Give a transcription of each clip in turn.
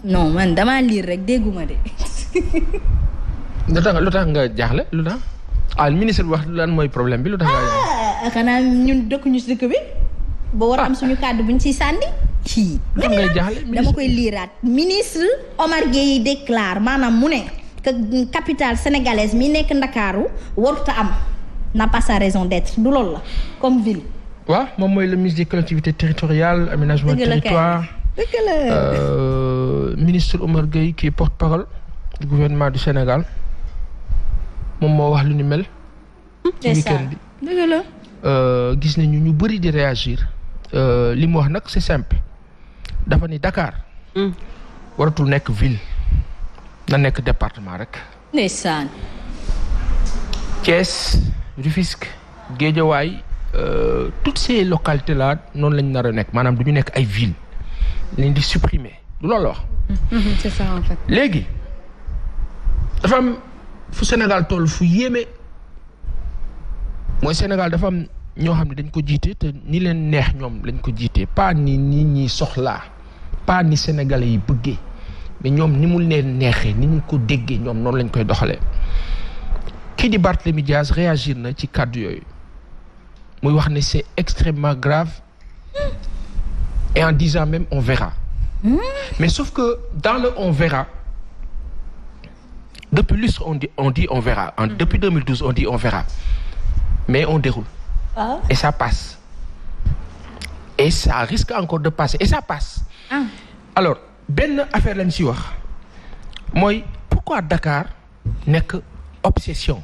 non man damaa lire rek dégguma de. lu tax nga jaaxle lu tax ministre bi wax lan mooy problème bi lu tax nga jaaxle. xanaa ñun dëkkuñu si dëkk bi. ba war am suñu kàddu buñ ciy sànni. kii ngay jaaxle dama koy liiraat. ministre Omar Gueye déclare maanaam mu ne que capitale sénégalaise mi nekk Ndakaaru warut a am n'a pas sa raison d'être du loolu la comme ville. waaw moom mooy le ministre des collectivités territoriales aménagement du territoire. dëgg la ministre Omar Gueye qui est porte-parole du gouvernement du Sénégal moom moo wax lu ni mel. ci week-end bi dëgg la. gis nañu ñu bëri di réagir li mu wax nag c'est simple dafa ni Dakar. waratul nekk ville na nekk département rek. ndeysaan. Thiès Rufisque Guédiawaye toutes ces localités là noonu lañ nar a nekk maanaam du ñu nekk ay ville leen di supprimer du loolu la wax. c'est ça en fait. léegi dafa am fu Sénégal toll fu yéeme mooy Sénégal dafa am ñoo xam ne dañ ko jiite te ni leen neex ñoom lañ ko jiite pas ni nit ñi soxlaa pas ni Sénégalais yi bëggee mais ñoom ni mu leen neexee ni ñu ko déggee ñoom noonu lañ koy doxalee. kii di Barthélémy Dias réagir na ci kàddu yooyu muy wax ne c'est extrêmement grave et en disant même on verra. Mais sauf que dans le on verra depuis lustre on dit on verra depuis 2012 on dit on verra mais on déroule. Et ça passe et ça risque encore de passer et ça passe. Alors benn affaire lañ ci wax mooy pourquoi Dakar nekk obsession.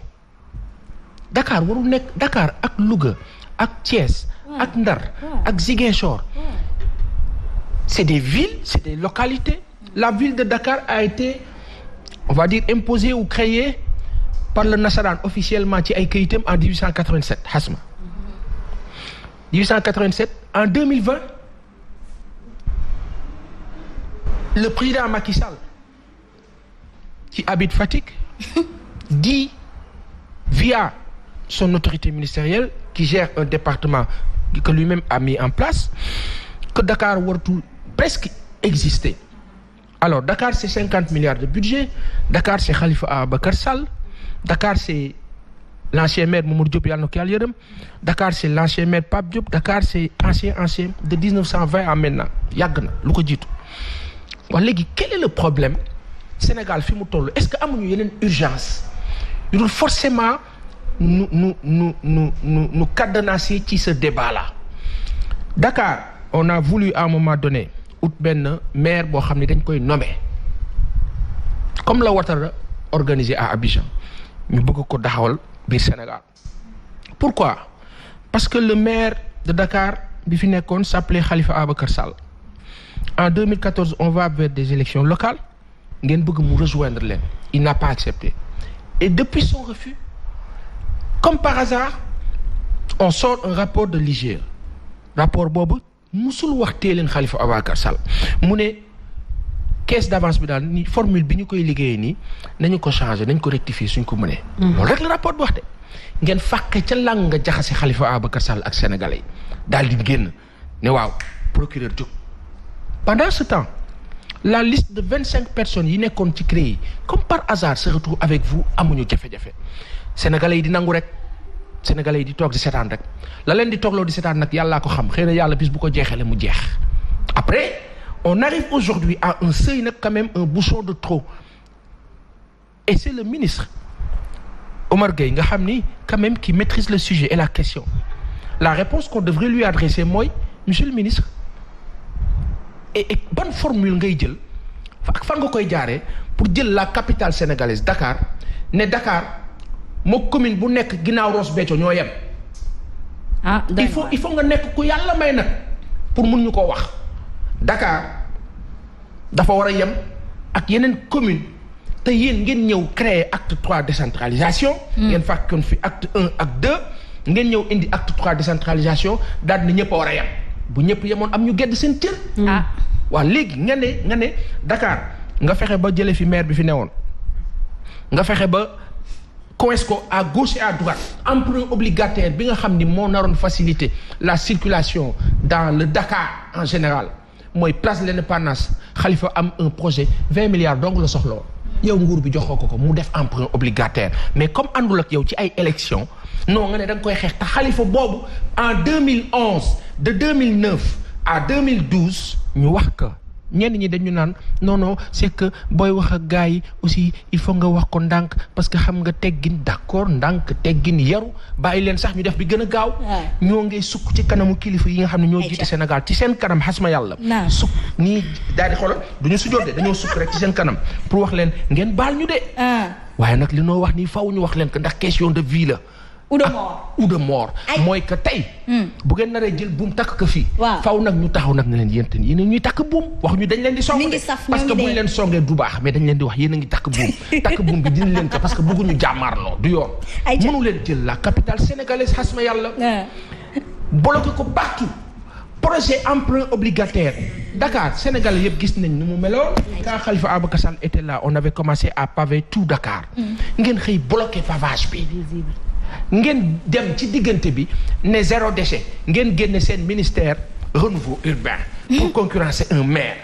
Dakar warul nekk Dakar ak Louga ak Thiès ak Ndar ak Ziguinchor c'est des villes c'est des localités. La ville de Dakar a été on va dire imposée ou créée par le nasaraan officiellement ci ay kayitam en 1887 xasma 1887 en 2020 le président Macky Sall qui habite Fatick dit via son autorité ministérielle qui gère un département que lui-même a mis en place que Dakar wartul presque exister. Alors Dakar c'est 50 milliards de budget, Dakar c'est Khalifa Ababacar Sall, Dakar c'est l'ancien maire Mamadou Diop yàlla na ko yàlla yërëm, Dakar c'est l'ancien maire Pape Diop, Dakar c'est ancien de 1920 à maintenant yàgg na lu ko jiitu. Wax léegi quel est le problème Sénégal fi mu toll est-ce que amuñu yeneen urgence yu dul forcément nu cadenasser ci ce débat-là. Dakar on a voulu à un moment donné ut benn maire boo xam ne dañ koy nommer comme la Ouattara organisé à Abidjan ñu bëgg ko daxawal biir Sénégal. Pourquoi? Parce que le maire de Dakar bi fi nekkoon s'appelait Khalifa Ababacar Sall. En 2014 on va vers des élections locales ngeen bëgg mu rejoindre leen il n'a pas accepté et depuis son refus comme par hasard on sort un rapport de l'IGE rapport boobu musul wax tee leen Khalifa Ababacar Sall mu ne caisse d'avance bi daal ni formule bi ñu koy liggéeyee nii nañu ko changer nañ ko rectifier suñ ko mënee. loolu rek la rapport bi wax de ngeen fàqe ca lang nga jaxase Khalifa Ababacar Sall ak sénégalais yi daal di génn ne waaw procureur jóg. Pendant ce temps la liste de 25 personnes yi nekkoon ci CREI comme par hasard se retrouve avec vous amuñu jafe-jafe sénégalais yi di nangu rek sénégalais yi di toog di seetaan rek la leen di toogloo di seetaan nag yàllaa ko xam xëy na yàlla bis bu ko jeexalee mu jeex. Après on arrive aujourd'hui à un seuil nag quand même un bouchon de trop et c'est le ministre Omar Gueye nga xam ni quand même qui maîtrise le sujet et la question la réponse qu'on devrait lui adresser mooy monsieur le ministre. Et bonne formule ngay jël ak fan nga koy jaaree pour jël la capitale sénégalaise Dakar ne Dakar moo commune bu nekk ginnaaw Ross Béthio ñoo yem. il faut nga nekk ku yàlla may nag pour mun ñu ko wax. Dakar dafa war a yem ak yeneen commune te yéen ngeen ñëw créer acte 3 décentralisation. ngeen fàkkoon fi acte 1 ak 2 ngeen ñëw indi acte 3 décentralisation daal di ñëpp a war a yem. bu ñëpp yemoon am ñu gedd seen cër. waaw léegi nga ne Dakar nga fexe ba jële fi maire bi fi newoon nga fexe ba coince ko à gauche et à droite emprunt obligataire bi nga xam ni moo naroon faciliter la circulation dans le Dakar en général mooy place de l'Indépendance Khalifa am un projet 20 milliards donc la soxla woon yow nguur bi joxoo ko mu def emprunt obligataire mais comme àndul ak yow ci ay élections non nga ne da nga koy xeex te Khalifa boobu en 2011 de 2009 à 2012 ñu wax ko ñenn ñi dañu naan non c'est que booy wax ak gars yi aussi il faut nga wax ko ndànk parce que xam nga teggin d'accord ndànk teggin yaru bàyyi leen sax ñu def bi gën a gaaw. ñoo ngay sukk ci kanamu kilifa yi nga xam ne ñoo jiite Sénégal ci seen kanam xasma yàlla. sukk nii daal di xoolal du ñu sujjóot de dañoo sukk rek ci seen kanam pour wax leen ngeen baal ñu de. waaye nag li noo wax nii faw ñu wax leen que ndax question de vie la. ou de mort mooy que tey bu ngeen naree jël buum takk ko fii faw nag ñu taxaw nag ne leen yéen tamit yéen a ñuy takk buum wax ñu dañ leen di song parce que buñ leen songee du baax mais dañ leen di wax yéen a ngi takk buum bi dina leen ko parce que bëgguñu jàmmaarloo du yoon mënu leen jël la capitale sénégalaise xasma yàlla bloqué ko partout projet emprunt obligataire Dakar Sénégal yëpp gis nañ ni mu meloon quand Khalifa Ababacar Sall était là on avait commencé à paver tout Dakar ngeen xëy bloqué pavage bi ngeen dem ci diggante bi ne zéro déchet ngeen génne seen ministère renouveau urbain pour concurrencer un maire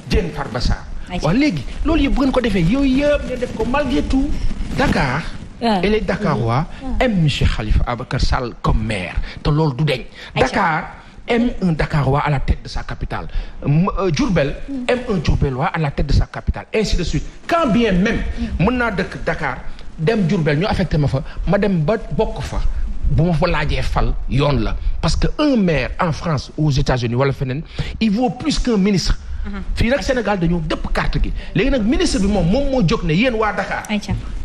Diène Farba Sarr waaw léegi loolu yëpp bu ngeen ko defee yooyu yëpp ngeen def ko malgré tout Dakar et les Dakarois aiment monsieur Khalifa Ababacar Sall comme maire te loolu du deñ Dakar aime un Dakarois à la tête de sa capitale Diourbel aime un Diourbellois à la tête de sa capitale ainsi de suite quand bien même mën naa dëkk Dakar dem Diourbel ñu affecté ma fa ma dem ba bokk fa bu ma fa laajee fal yoon la parce que un maire en France aux États-Unis wala feneen il vaut plus qu'un ministre fii nag Sénégal dañoo dëpp carte gi léegi nag ministre bi moom moo jóg ne yéen waa Dakar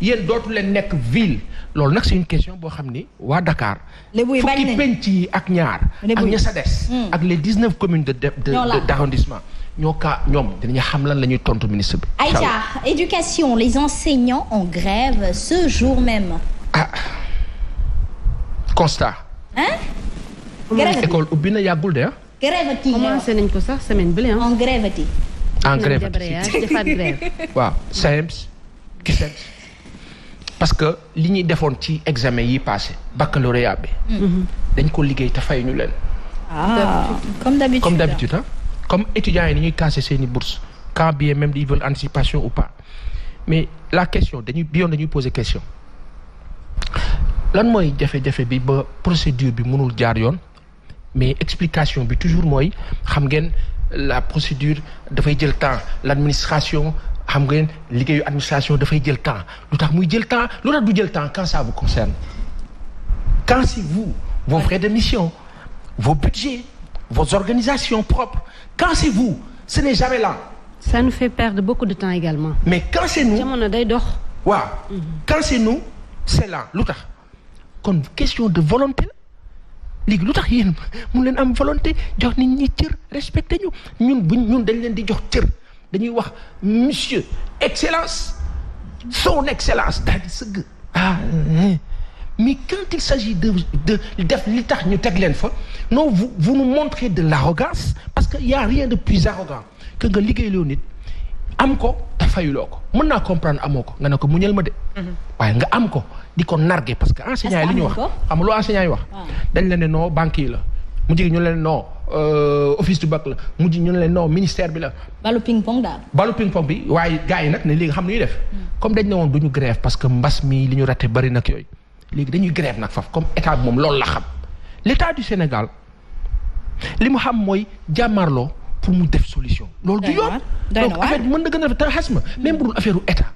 yéen dootu leen nekk ville loolu nag c'est une question boo xam ni waa Dakar fukki penc yi ak ñaar ak ña sa des ak les 19 communes d'arrondissement ñoom dinañu xam lan la ñuy tontu ministre bi. Aïcha, éducation, les enseignants en grève ce jour même. Constat. grève école ubbi na yàggul de grève ti commencé nañ ko sax semaine bi en grève ti. en grève defaat grève. waaw SAEMS CUSEMS parce que li ñuy defoon ci examen yi passé baccalauréat bi. dañ ko liggéey te fay ñu leen. comme d'habitude comme étudiants yi ni ñuy casser seeni bourse quand bien même ils veulent anticipation ou pas mais la question dañuy poser question lan mooy jafe-jafe bi ba procédure bi mënul jaar yoon mais explication bi toujours mooy xam ngeen la procédure dafay jël temps l'administration xam ngeen liggéeyu administration dafay jël temps lu tax muy jël temps lu tax du jël temps quand ça vous concerne quand c'est vous vos frais de mission vos budgets vos organisations propres quand c'est vous ce n'est jamais là. Ça nous fait perdre beaucoup de temps également. mais quand c'est nous jamono day dox. waaw quand c'est nous c'est là lu tax kon question de volonté la léegi lu tax yéen mu leen am volonté jox nit ñi cër respecté ñu ñun dañ leen di jox cër dañuy wax monsieur excellence son excellence daal di sëgg mais quand il s'agit de def li tax ñu teg leen fa non vous nous montrez de l'arrogance parce que y a rien de plus arrogant que nga liggéeyloo nit am ko te fayuloo ko mën naa comprendre amoo ko nga ne ko muñal ma de waaye nga am ko di ko narguer parce que enseignant yi li ñu wax xam nga lu enseignant yi wax dañ la ne non banque yi la mu jigi ñu leen non office du bac la mujj ñu leen non ministère bi la balu ping pong daal balu ping pong bi waaye gars yi nag ne léegi xam ni ñuy def comme dañ ne woon duñu grève parce que mbas mi li ñu raté bari nag yooyu léegi dañuy grève nag faf comme état bi moom loolu la xam l'état du Sénégal li mu xam mooy jàmmarloo pour mu def solution loolu du yoon donc affaire bi mën na gën a te xas ma même bu dul affaire u état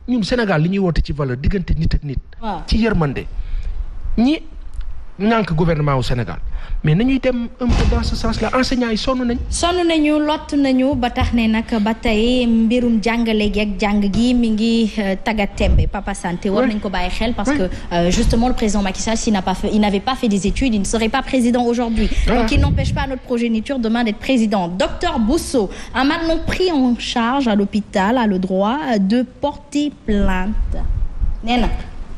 ñun Sénégal li ñuy woote ci valeur diggante nit ak nit ci yërmande ñi ñànk gouvernement wu Sénégal mais nañuy dem un peu dans ce sens là enseignants yi sonn nañu lott nañu ba tax ne nag ba tey mbirum jàngale gi ak jàng gi mi ngi tagat tembe Papa Santé war nañ ko bàyyi xel parce que justement le président Macky Sall il n'avait pas fait des études il ne serait pas président aujourd'hui donc il n'empêche pas notre progéniture demain d'être président. Docteur Bousso a maintenant pris en charge à l'hôpital a le droit de porter plainte nee na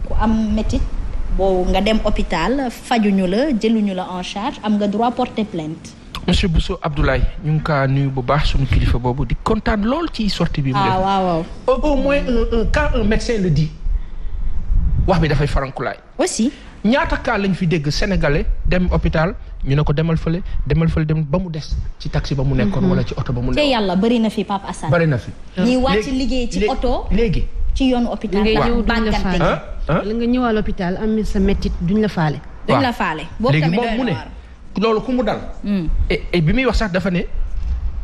ku am métit boo nga dem hôpital fajuñu la jëluñu la en charge am nga droit porter plainte. monsieur Bousso Abdoulaye ñu ngi kaa nuyu bu baax suñu kilifa boobu di kontaan lool ci sortie bi mu def waaw au moins quand un médecin le dit wax bi dafay farankulaay aussi ñaata cas lañ fi dégg sénégalais dem hôpital ñu ne ko demal fële dem ba mu des ci taxi ba mu nekkoon wala ci oto ba mu nekkoon. te yàlla bëri na fi Pape Assane. bëri na fi. ñuy wàcc liggéey ci oto. léegi ci yoonu hôpital. la nga ñëwal hôpital am sa métit duñ la faale. duñ la faale. léegi moom mu ne loolu ku mu dal. et bi muy wax sax dafa ne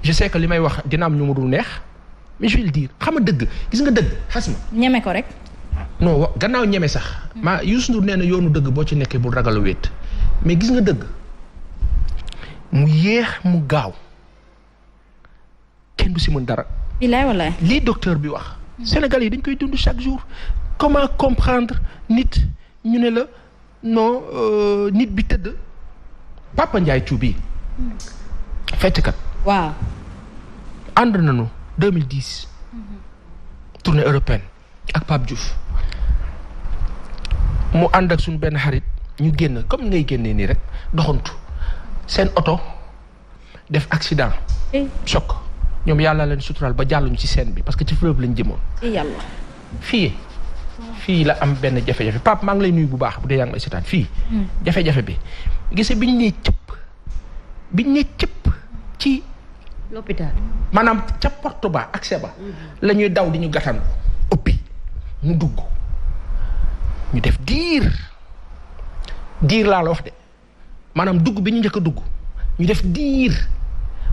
je sais que li may wax dina am ñu mu dul neex mais je vais le dire xam nga dëgg gis nga dëgg xas ma. ñeme ko rek. non gannaaw ñeme sax. maa Youssou Ndour nee na yoonu dëgg boo ci nekkee bul ragal a wéet mais gis nga dëgg mu yéex mu gaaw kenn du si mën dara. bilaay walaay. lii docteur bi wax. Sénégal yi dañ koy dund chaque jour. comment comprendre nit ñu ne la non nit bi tëdd Papa Ndiaye Thioub fettkat. waaw. ànd nañu 2010. tournée européenne ak Pape Diouf. mu ànd ak suñu benn xarit ñu génn comme ngay génnee nii rek doxantu seen oto def accident. choc ñoom yàlla leen suturaal ba jàlluñu ci scène bi parce que ci fleuve lañ jëmoon. yàlla. fii la am benn jafe-jafe Pape maa ngi lay nuyu bu baax bu dee yaa ngi lay seetaan fii. jafe-jafe bi gise biñ nee cëpp ci. l'hôpital. maanaam ca porte ba accès ba. la ñuy daw di ñu gàttandu ëppi mu dugg. ñu def diir laa la wax de maanaam dugg bi ñu njëkk a dugg ñu def diir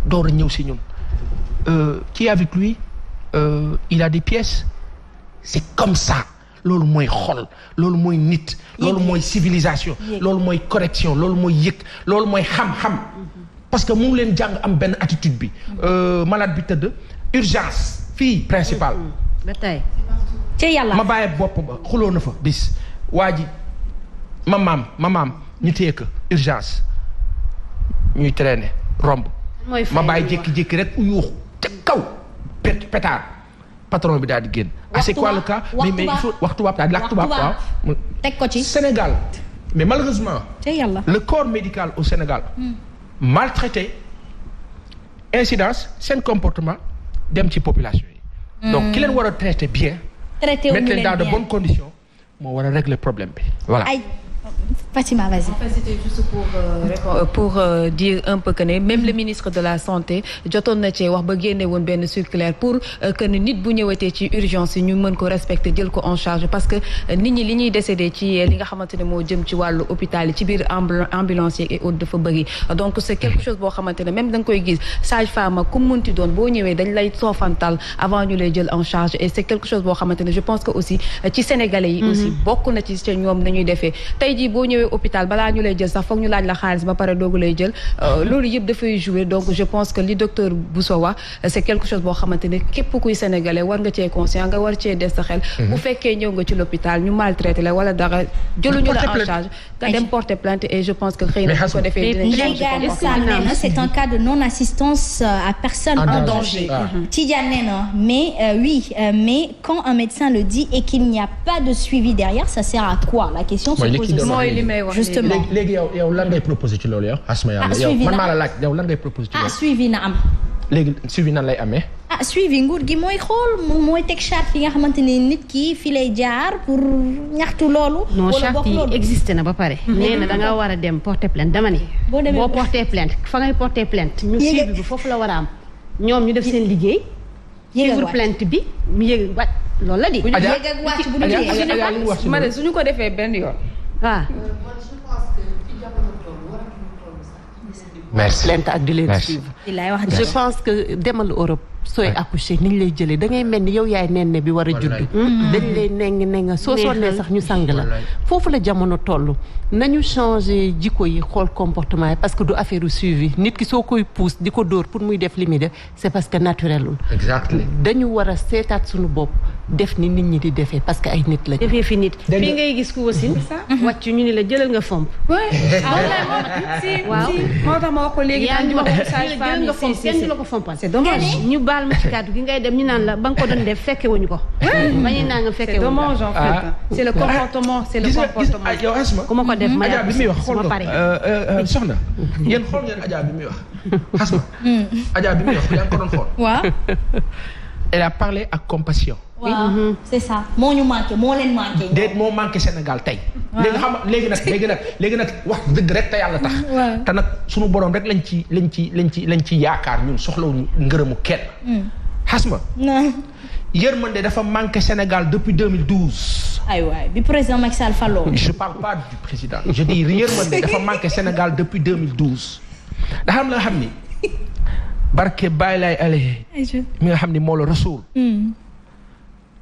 door a ñëw si ñun qui est avec lui il a des pièces c'est comme ça loolu mooy xol loolu mooy nit loolu mooy civilisation loolu mooy correction loolu mooy yëg loolu mooy xam-xam parce que mu ngi leen jàng am benn attitude bi malade bi tëdd urgence fii principal ba tey ci yàlla ma bàyyi bopp ba xuloo na fa bis waa ji ma maam ñu téye ko urgence ñuy traîner romb ma bàyyi jékki-jékki rek yuuxu ca kaw pétard patron bi daal di génn. c'est quoi le cas mais il faut wax tubaab daal di làkk tubaab waaw teg ko ci Sénégal mais malheureusement ci yàlla le corps médical au Sénégal maltraité incidence seen comportement dem ci population yi donc ki leen war a traiter bien mettre leen dans de bonnes conditions moo war a régler problème bi voilà. Fatima, vas-y. En fait, c'était juste pour dire un peu que ne même le ministre de la santé jotoon na cee wax ba génne woon benn circulaire pour que ne nit bu ñëwatee ci urgence yi ñu mën ko respecter jël ko en charge parce que nit ñi li ñuy décédé ci li nga xamante ne moo jëm ci wàllu hôpital yi ci biir ambulance et autres dafa bëri donc c'est quelque chose boo xamante ne même da nga koy gis sage-femme ku munti doon boo ñëwee dañ lay soofantal avant ñu lay jël en charge et c'est quelque chose boo xamante ne je pense que aussi ci sénégalais yi aussi bokk na ci ñoom nañuy defee tey jii boo ñëwee hôpital balaa ñu lay jël sax foog ñu laaj la xaalis ba pare doogu lay jël loolu yëpp dafay jouer donc je pense que li docteur Bousso wax c'est quelque chose boo xamante ne képp kuy sénégalais war nga cee conscient nga war cee des sa xel bu fekkee ñëw nga ci l'hôpital ñu maltraité la wala dara jëluñu la en charge nga dem porter plainte et je pense que xëy na bu ko defee dinañ c'est un cas de non-assistance à personne en danger Tidiane nee na mais oui mais quand un médecin le dit et qu'il n'y a pas de suivi derrière ça sert à quoi la question se pose justement léegi yow lan ngay proposé ci loolu yow asma yàlla yow man maa la laaj yow lan ngay proposé ci loolu suivi na am léegi suivi nan lay amee suivi nguur gi mooy xool mooy teg charte yi nga xamante ne nit ki fi lay jaar pour ñaxtu loolu non charte yi existé na ba pare nee na da nga war a dem porter plainte dama ni boo porter plainte fa ngay porter plainte ñu suivi bi foofu la war a am ñoom ñu def seen liggéey suivre plainte bi mu yëg wàcc loolu la di yëg ak wàcc bu ñu ma ne suñu ko defee benn yoon waaw merci plainte ak di leen suivre je pense que demal Europe sooy accoucher ni ñu lay jëlee da ngay mel ni yow yaay nenne bi war a judd dañ lay nenga soo sonnee sax ñu sang la foofu la jamono toll nañu changer jikko yi xool comportement yi parce que du affaire suivi nit ki soo koy pousse di ko dóor pour muy def li muy def c'est parce que naturelul dañu war a seetaat suñu bopp def ni nit ñi di defee parce que ay nit la defee fi nit fii ngay gis ku wasin wàcc ñu ni la jëlal nga fomp waaw moo tax ma wax ko léegi yaa ngi wax jël nga fomp kenn du la ko fompal c'est dommage ñu baal ma ci kàddu gi ngay dem ñu naan la ba nga ko doon def fekke wuñu ko bañu naa nga fekke wuñu ko dommage en fait c'est le comportement c'est le comportement yow asma ku ma ko def ma Adja bi muy wax xool nga soxna yéen xool ngeen Adja bi muy wax asma Adja bi muy wax yaa ngi ko doon xool waaw elle a parlé avec compassion waaw c'est ça moo ñu manqué moo leen manqué. déet moo manqué Sénégal tey. léegi nag wax dëgg rek te yàlla tax. te nag sunu borom rek lañ ci yaakaar ñun soxlawuñu ngërëmu kenn. xasma. yërmande dafa manqué Sénégal depuis 2012. aywa bi président Macky Sall fallo. je parle pas du président je dis yërmande dafa manqué Sénégal depuis 2012. da xam la nga xam ni barke Baye Laye Alé mi nga xam ni moo la Rasoul.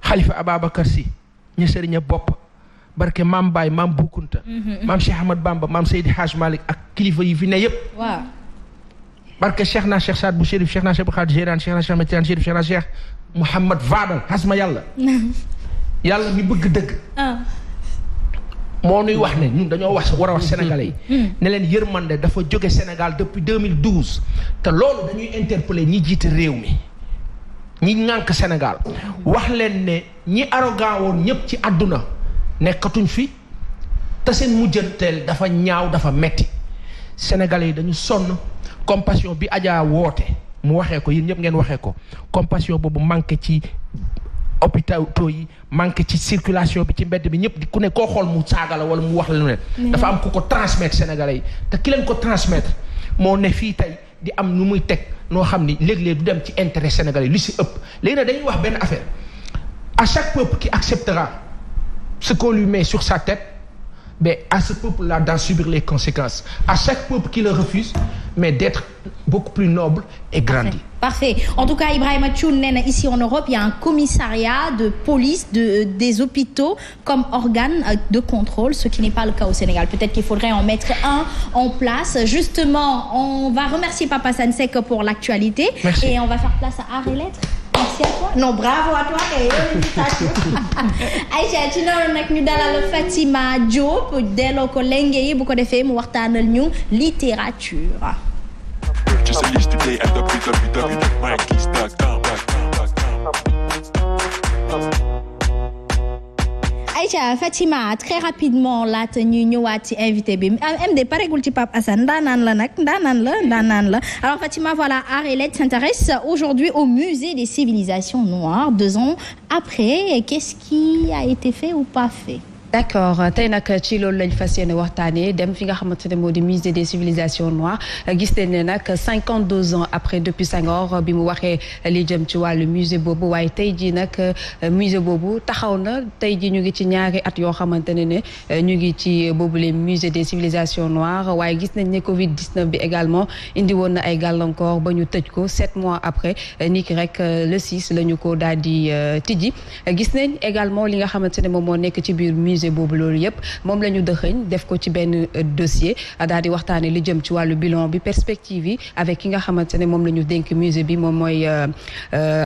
Khalifa Ababacar Sy ñu sëriñ bopp barke maam Baye maam Boukounta. maam Cheikh Ahmad Bamba maam Seydi Hadj Malick ak kilifa yi fi ne yëpp. waaw. barke Cheikh na Cheikh Saad bu Chérif Cheikh na Cheikh bu Khadre Jeylani Cheikh na Cheikh Matiane Chérif Cheikh na Cheikh Mouhamad Fadal xasma yàlla. yàlla mi bëgg dëgg. moo nuy wax ne ñun dañoo war a wax sénégalais yi. ne leen yërmande dafa jóge Sénégal depuis 2012. te loolu dañuy interpeller ñi jiite réew mi ñi ŋànk Sénégal wax leen ne ñi arrogant woon ñëpp ci àdduna nekkatuñ fi te seen mujjanteel dafa ñaaw dafa metti sénégalais yi dañu sonn compassion bi Adja woote mu waxee ko yéen ñëpp ngeen waxee ko compassion boobu manqué ci hôpital yi manqué ci circulation bi ci mbedd bi ñëpp di ku ne koo xool mu saaga la wala mu wax la lu ne dafa am ku ko transmettre sénégalais yi te ki leen ko transmettre moo ne fii tey di am nu muy teg noo xam ni léeg-léeg du dem ci intérêt sénégalais li si ëpp léegi nag dañuy wax benn affaire à chaque peuple qui acceptera ce qu'on lui met sur sa tête mais à ce peuple-là d'en subir les conséquences à chaque peuple qui le refuse mais d'être beaucoup plus noble et grandi. Parfait. En tout cas, Ibrahima Thioune nee na ici en Europe, il y a un commissariat de police des hôpitaux comme organe de contrôle, ce qui n'est pas le cas au Sénégal. Peut-être qu'il faudrait en mettre un en place. Justement, on va remercier Papa Sansek pour l'actualité. Merci. Et on va faire place à Art et Lettres. Merci à toi. Non, bravo à toi. Aïcha, ci noonu nag ñu dalal Fatima Diop delloo ko lenge yi bu ko defee mu waxtaanal ñu littérature. Just a list today at www.mikeys.com. Aïcha, Fatima très rapidement laata ñuy ñëwaat ci invité bi MD paregul ci Pape Assane ndaanaan la alors Fatima voilà Art et Lettres s'intéresse aujourd'hui au musée des civilisations noires 2 ans après qu'est-ce qui a été fait ou pas fait? d'accord tey nag ci loolu lañ fas yéene waxtaanee dem fi nga xamante ne moo di musée des civilisations noires gis nañ ne nag 52 ans après depuis Senghor bi mu waxee li jëm ci wàllu musée boobu waaye tey jii nag musée boobu taxaw na tey jii ñu ngi ci ñaari at yoo xamante ne ñu ngi ci boobule musée des civilisations noires waaye gis nañ ne Covid 19 bi également indi woon na ay gàllankoor ba ñu tëj ko 7 mois après ni ki rek le 6 la ñu ko daal di tijji gis nañ également li nga xamante ne moom moo nekk ci biir musée boobu loolu yëpp moom la ñu dëxëñ def ko ci benn dossier daal di waxtaane li jëm ci wàllu bilan bi perspective yi avec ki nga xamante ne moom la ñu dénk musée bi moom mooy